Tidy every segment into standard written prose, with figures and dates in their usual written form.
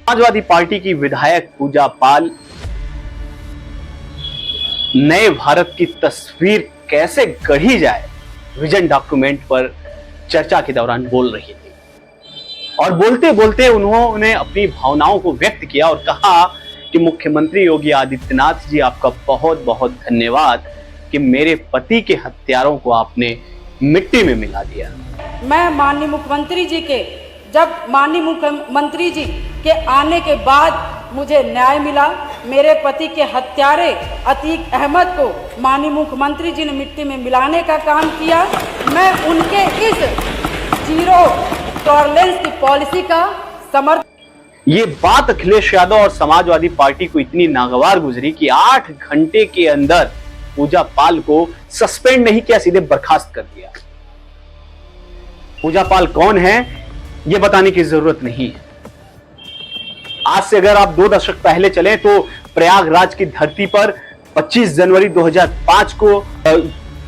Samajwadi party की विधायक पूजा पाल नए भारत की तस्वीर कैसे गढ़ी जाए विजन डॉक्यूमेंट पर चर्चा के दौरान बोल रही थी और बोलते बोलते उन्होंने अपनी भावनाओं को व्यक्त किया और कहा कि मुख्यमंत्री योगी आदित्यनाथ जी, आपका बहुत बहुत धन्यवाद कि मेरे पति के हत्यारों को आपने मिट्टी में मिला दिया। मैं माननीय मुख्यमंत्री जी के के आने के बाद मुझे न्याय मिला। मेरे पति के हत्यारे अतीक अहमद को माननीय मुख्यमंत्री जी ने मिट्टी में मिलाने का काम किया। मैं उनके इस जीरो टॉलरेंस की पॉलिसी का समर्थन। ये बात अखिलेश यादव और समाजवादी पार्टी को इतनी नागवार गुजरी कि 8 घंटे के अंदर पूजा पाल को सस्पेंड नहीं किया, सीधे बर्खास्त कर दिया। पूजा पाल कौन है यह बताने की जरूरत नहीं है। आज से अगर आप 2 दशक पहले चले तो प्रयागराज की धरती पर 25 जनवरी 2005 को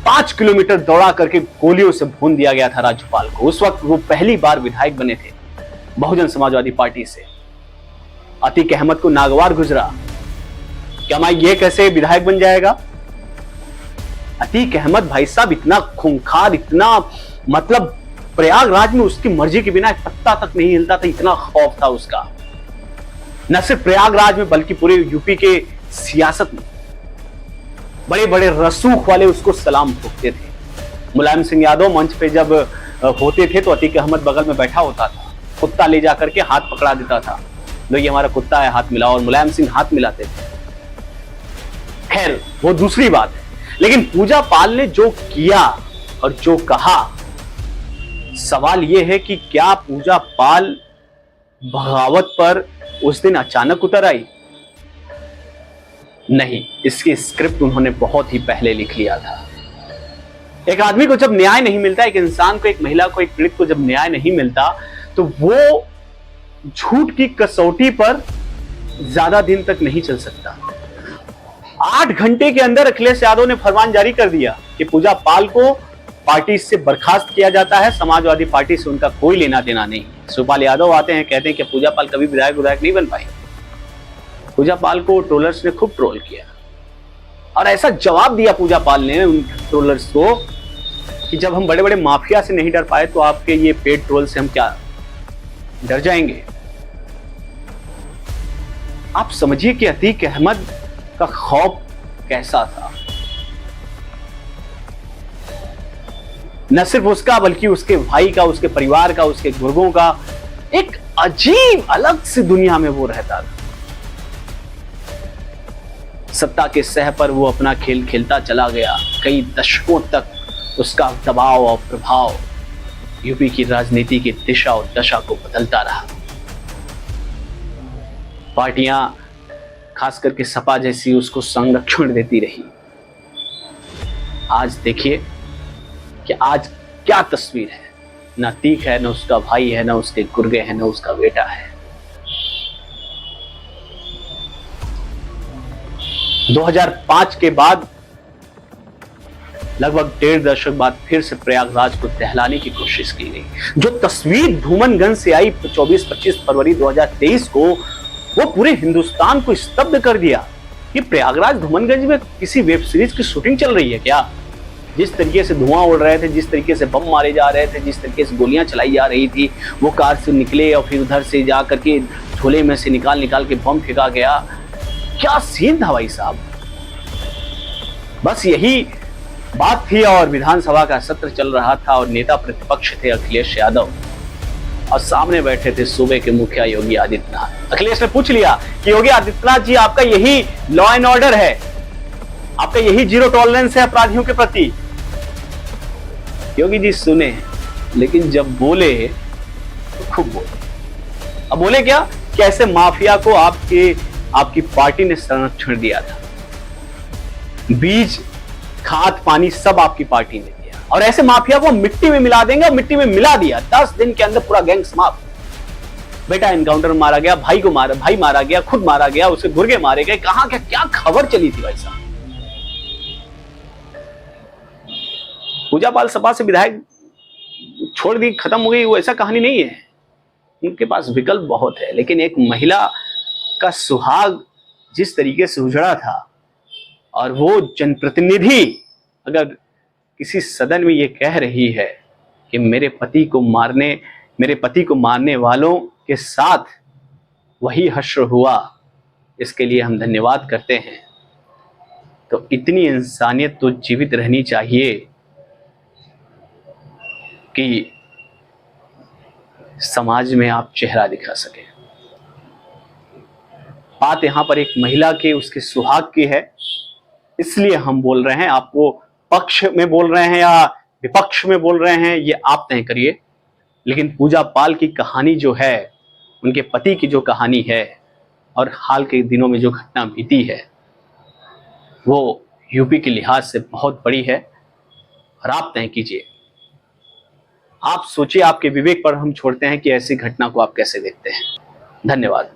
5 किलोमीटर दौड़ा करके गोलियों से भून दिया गया था राज्यपाल को। उस वक्त वो पहली बार विधायक बने थे बहुजन समाजवादी पार्टी से। अतीक अहमद को नागवार गुजरा, क्या मैं ये कैसे विधायक बन जाएगा? अतीक अहमद भाई साहब इतना खूंखार, इतना मतलब प्रयागराज में उसकी मर्जी के बिना एक पत्ता तक नहीं हिलता था, इतना खौफ था उसका। न सिर्फ प्रयागराज में बल्कि पूरे यूपी के सियासत में बड़े बड़े रसूख वाले उसको सलाम ठोकते थे। मुलायम सिंह यादव मंच पे जब होते थे तो अतीक अहमद बगल में बैठा होता था, कुत्ता ले जाकर के हाथ पकड़ा देता था, लो ये हमारा कुत्ता है, हाथ मिलाओ, और मुलायम सिंह हाथ मिलाते थे। खैर वो दूसरी बात है, लेकिन पूजा पाल ने जो किया और जो कहा, सवाल यह है कि क्या पूजा पाल बगावत पर उस दिन अचानक उतर आई? नहीं, इसकी स्क्रिप्ट उन्होंने बहुत ही पहले लिख लिया था। एक आदमी को जब न्याय नहीं मिलता, एक इंसान को, एक महिला को, एक पीड़ित को जब न्याय नहीं मिलता तो वो झूठ की कसौटी पर ज्यादा दिन तक नहीं चल सकता। 8 घंटे के अंदर अखिलेश यादव ने फरमान जारी कर दिया कि पूजा पाल को पार्टी से बर्खास्त किया जाता है, समाजवादी पार्टी से उनका कोई लेना देना नहीं। शिवपाल यादव आते हैं, कहते हैं कि पूजा पाल कभी विधायक नहीं बन पाई। पूजा पाल को ट्रोलर्स ने खूब ट्रोल किया और ऐसा जवाब दिया पूजा पाल ने उन ट्रोलर्स को कि जब हम बड़े बड़े माफिया से नहीं डर पाए तो आपके ये पेड ट्रोल से हम क्या डर जाएंगे? आप समझिए कि अतीक अहमद का खौफ कैसा था। न सिर्फ उसका बल्कि उसके भाई का, उसके परिवार का, उसके गुर्गों का। एक अजीब अलग सी दुनिया में वो रहता था। सत्ता के सह पर वो अपना खेल खेलता चला गया। कई दशकों तक उसका दबाव और प्रभाव यूपी की राजनीति की दिशा और दशा को बदलता रहा। पार्टियां, खास करके सपा जैसी, उसको संरक्षण देती रही। आज देखिए कि आज क्या तस्वीर है। न अतीक है, न उसका भाई है, न उसके गुर्गे हैं, न उसका बेटा है। 2005 के बाद लगभग 1.5 दशक बाद फिर से प्रयागराज को दहलाने की कोशिश की गई। जो तस्वीर धूमनगंज से आई 24-25 फरवरी 2023 को, वो पूरे हिंदुस्तान को स्तब्ध कर दिया। ये प्रयागराज धूमनगंज में किसी वेब सीरीज की शूटिंग चल रही है क्या? जिस तरीके से धुआं उड़ रहे थे, जिस तरीके से बम मारे जा रहे थे, जिस तरीके से गोलियां चलाई जा रही थी, वो कार से निकले और फिर उधर से जा करके झोले में से निकाल के बम फेंका गया। क्या सीन था भाई साहब। बस यही बात थी और विधानसभा का सत्र चल रहा था और नेता प्रतिपक्ष थे अखिलेश यादव और सामने बैठे थे सूबे के मुखिया योगी आदित्यनाथ। अखिलेश ने पूछ लिया कि योगी आदित्यनाथ जी, आपका यही लॉ एंड ऑर्डर है, आपका यही जीरो टॉलरेंस है अपराधियों के प्रति? योगी जी सुने, लेकिन जब बोले तो खूब बोले। अब बोले क्या? कैसे माफिया को आपकी पार्टी ने संरक्षण दिया था, बीज, खाद, पानी सब आपकी पार्टी ने दिया, और ऐसे माफिया को मिट्टी में मिला देंगे, और मिट्टी में मिला दिया। 10 दिन के अंदर पूरा गैंग समाप्त। बेटा एनकाउंटर में मारा गया, भाई मारा गया, खुद मारा गया, उसके गुर्गे मारे गए। कहां क्या खबर चली थी भाई साहब। पूजा पाल सपा से विधायक छोड़ दी, खत्म हो गई, वो ऐसा कहानी नहीं है। उनके पास विकल्प बहुत है, लेकिन एक महिला का सुहाग जिस तरीके से उजड़ा था, और वो जनप्रतिनिधि अगर किसी सदन में ये कह रही है कि मेरे पति को मारने वालों के साथ वही हश्र हुआ, इसके लिए हम धन्यवाद करते हैं। तो इतनी इंसानियत तो जीवित रहनी चाहिए कि समाज में आप चेहरा दिखा सकें। बात यहां पर एक महिला के उसके सुहाग की है, इसलिए हम बोल रहे हैं। आपको पक्ष में बोल रहे हैं या विपक्ष में बोल रहे हैं, ये आप तय करिए। लेकिन पूजा पाल की कहानी जो है, उनके पति की जो कहानी है और हाल के दिनों में जो घटना बीती है, वो यूपी के लिहाज से बहुत बड़ी है। और आप तय कीजिए, आप सोचिए, आपके विवेक पर हम छोड़ते हैं कि ऐसी घटना को आप कैसे देखते हैं। धन्यवाद।